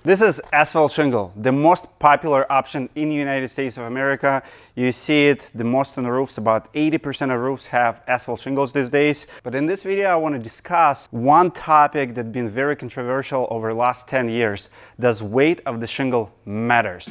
This is asphalt shingle, the most popular option in the United States of America. You see it the most on the roofs. About 80% of roofs have asphalt shingles these days. But in this video, I want to discuss one topic that's been very controversial over the last 10 years. Does weight of the shingle matters?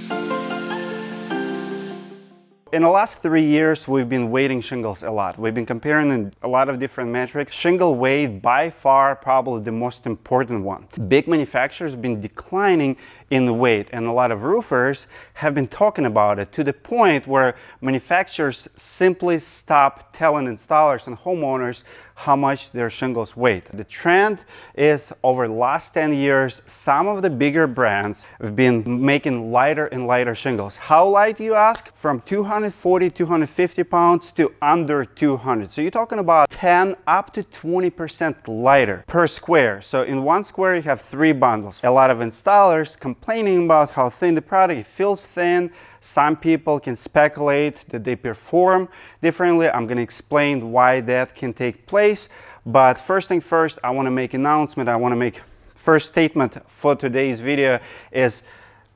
In the last 3 years, we've been weighting shingles a lot. We've been comparing a lot of different metrics. Shingle weight, by far, probably the most important one. Big manufacturers have been declining in weight, and a lot of roofers have been talking about it to the point where manufacturers simply stop telling installers and homeowners how much their shingles weight. The trend is over the last 10 years, some of the bigger brands have been making lighter and lighter shingles. How light, you ask? From 240, 250 pounds to under 200. So you're talking about 10 up to 20% lighter per square. So in one square, you have 3 bundles. A lot of installers complaining about how thin the product, it feels thin. Some people can speculate that they perform differently. I'm going to explain why that can take place. But first thing first, I want to make an announcement. I want to make first statement for today's video is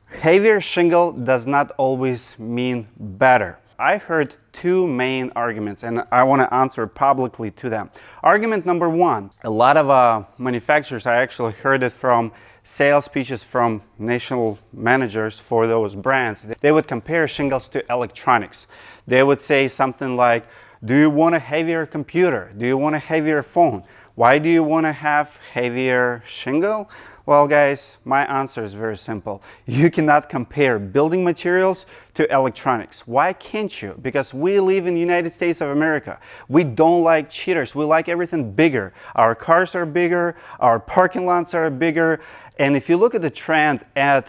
heavier shingle does not always mean better. I heard 2 main arguments, and I want to answer publicly to them. Argument number 1, a lot of manufacturers, I actually heard it from sales pitches from national managers for those brands. They would compare shingles to electronics. They would say something like, do you want a heavier computer? Do you want a heavier phone? Why do you want to have heavier shingle? Well, guys, my answer is very simple. You cannot compare building materials to electronics. Why can't you? Because we live in the United States of America. We don't like cheaters. We like everything bigger. Our cars are bigger. Our parking lots are bigger. And if you look at the trend at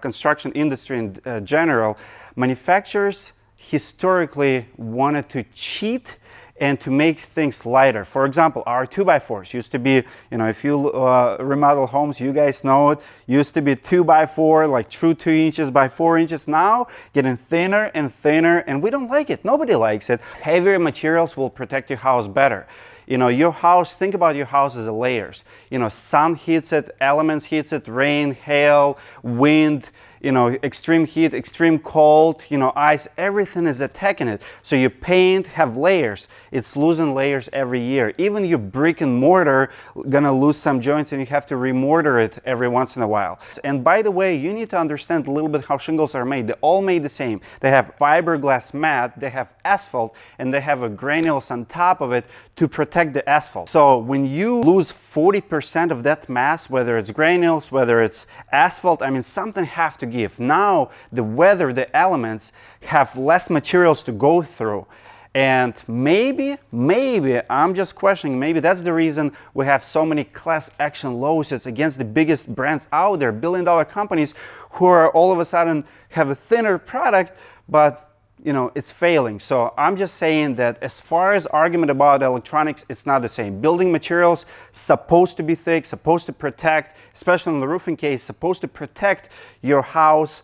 construction industry in general, manufacturers historically wanted to cheat and to make things lighter. For example, our 2x4s used to be, if you remodel homes, you guys know it, used to be 2x4, like true 2 inches by 4 inches. Now, getting thinner and thinner, and we don't like it. Nobody likes it. Heavier materials will protect your house better. Your house, think about your house as layers. Sun heats it, elements heats it, rain, hail, wind, extreme heat, extreme cold, ice, everything is attacking it. So your paint have layers. It's losing layers every year. Even your brick and mortar gonna lose some joints, and you have to remortar it every once in a while. And by the way, you need to understand a little bit how shingles are made. They're all made the same. They have fiberglass mat, they have asphalt, and they have a granules on top of it to protect the asphalt. So when you lose 40% of that mass, whether it's granules, whether it's asphalt, something have to give. Now the weather, the elements have less materials to go through. And maybe, I'm just questioning, maybe that's the reason we have so many class action lawsuits against the biggest brands out there, billion-dollar companies who are all of a sudden have a thinner product, but it's failing. So I'm just saying that as far as argument about electronics, it's not the same. Building materials supposed to be thick, supposed to protect, especially in the roofing case, supposed to protect your house,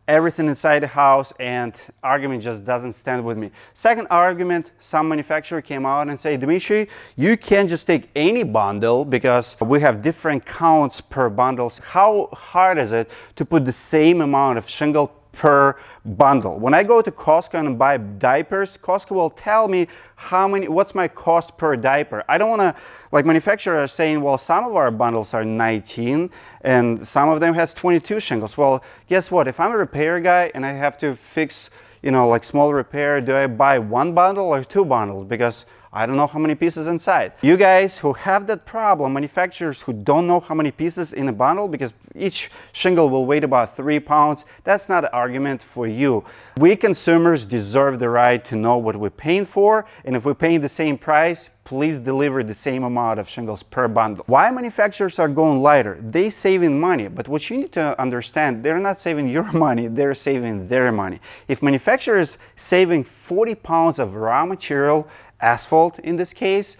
everything inside the house, and argument just doesn't stand with me. Second argument, some manufacturer came out and say, Dmitry, you can't just take any bundle because we have different counts per bundles. How hard is it to put the same amount of shingle per bundle? When I go to Costco and buy diapers, Costco will tell me what's my cost per diaper. I don't want to, like manufacturers are saying, well, some of our bundles are 19 and some of them has 22 shingles. Well, guess what? If I'm a repair guy and I have to fix, like small repair, do I buy 1 bundle or 2 bundles? Because I don't know how many pieces inside. You guys who have that problem, manufacturers who don't know how many pieces in a bundle, because each shingle will weigh about 3 pounds, that's not an argument for you. We consumers deserve the right to know what we're paying for, and if we're paying the same price, please deliver the same amount of shingles per bundle. Why manufacturers are going lighter? They saving money, but what you need to understand, they're not saving your money, they're saving their money. If manufacturers saving 40 pounds of raw material, asphalt in this case,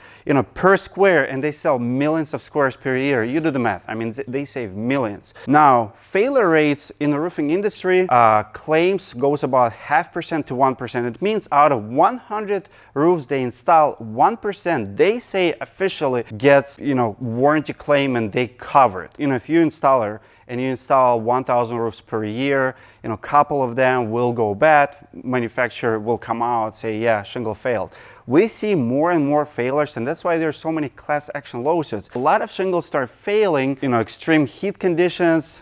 per square, and they sell millions of squares per year. You do the math. They save millions. Now, failure rates in the roofing industry, claims goes about 0.5% to 1%. It means out of 100 roofs they install, 1% they say officially gets, warranty claim and they cover it. If you installer and you install 1,000 roofs per year, a couple of them will go bad, manufacturer will come out, say, yeah, shingle failed. We see more and more failures, and that's why there's so many class action lawsuits. A lot of shingles start failing, extreme heat conditions,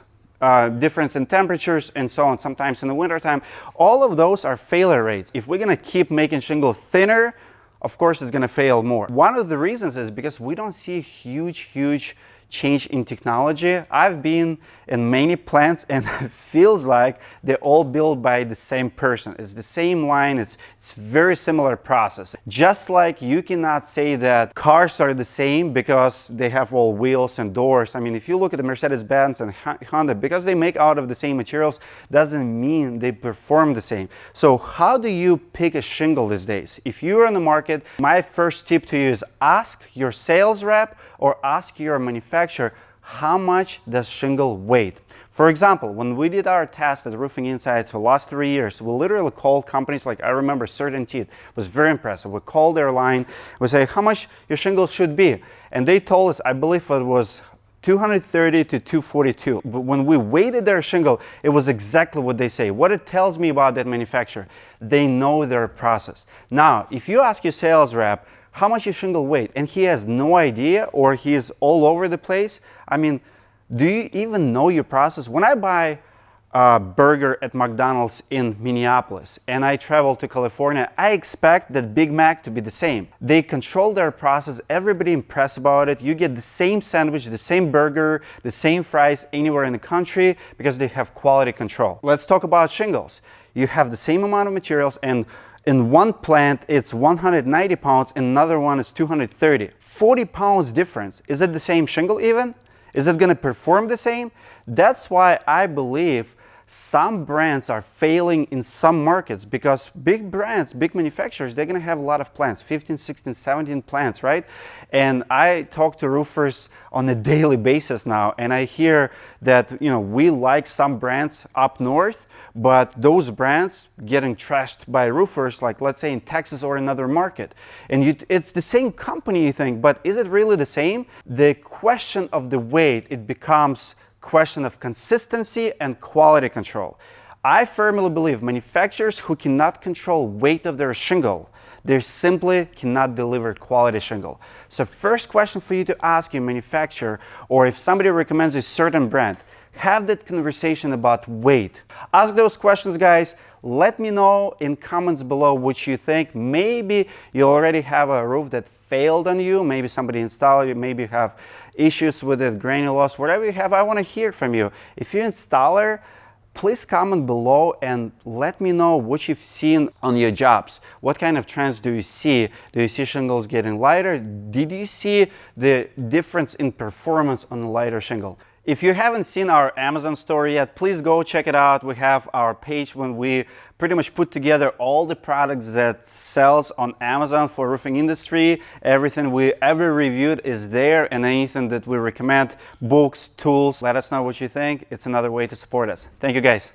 difference in temperatures, and so on, sometimes in the wintertime. All of those are failure rates. If we're gonna keep making shingle thinner, of course it's gonna fail more. One of the reasons is because we don't see huge change in technology. I've been in many plants and it feels like they're all built by the same person. It's the same line, it's very similar process. Just like you cannot say that cars are the same because they have all wheels and doors. I mean, if you look at the Mercedes-Benz and Honda, because they make out of the same materials, doesn't mean they perform the same. So how do you pick a shingle these days? If you're on the market, my first tip to you is ask your sales rep or ask your manufacturer, how much does shingle weigh? For example, when we did our test at Roofing Insights for the last 3 years, we literally called companies like, I remember CertainTeed, it was very impressive. We called their line, we say, how much your shingle should be? And they told us, I believe it was 230 to 242. But when we weighted their shingle, it was exactly what they say. What it tells me about that manufacturer, they know their process. Now, if you ask your sales rep, how much your shingle weight, and he has no idea, or he is all over the place, I mean, do you even know your process? When I buy a burger at McDonald's in Minneapolis and I travel to California, I expect that Big Mac to be the same. They control their process, everybody impressed about it. You get the same sandwich, the same burger, the same fries anywhere in the country because they have quality control. Let's talk about shingles. You have the same amount of materials, and in one plant it's 190 pounds, in another one is 230. 40 pounds difference. Is it the same shingle even? Is it going to perform the same? That's why I believe some brands are failing in some markets, because big brands, big manufacturers, they're going to have a lot of plants, 15, 16, 17 plants, right? And I talk to roofers on a daily basis now, and I hear that, we like some brands up north, but those brands getting trashed by roofers, like let's say in Texas or another market. And it's the same company, you think, but is it really the same? The question of the weight, it becomes question of consistency and quality control. I firmly believe manufacturers who cannot control weight of their shingle, they simply cannot deliver quality shingle. So first question for you to ask your manufacturer, or if somebody recommends a certain brand, have that conversation about weight. Ask those questions, guys. Let me know in comments below what you think. Maybe you already have a roof that failed on you. Maybe somebody installed it. Maybe you have issues with it, granular loss, whatever you have. I want to hear from you. If you're an installer, please comment below and let me know what you've seen on your jobs. What kind of trends do you see? Do you see shingles getting lighter? Did you see the difference in performance on a lighter shingle? If you haven't seen our Amazon store yet, please go check it out. We have our page when we pretty much put together all the products that sells on Amazon for roofing industry. Everything we ever reviewed is there, and anything that we recommend, books, tools. Let us know what you think. It's another way to support us. Thank you, guys.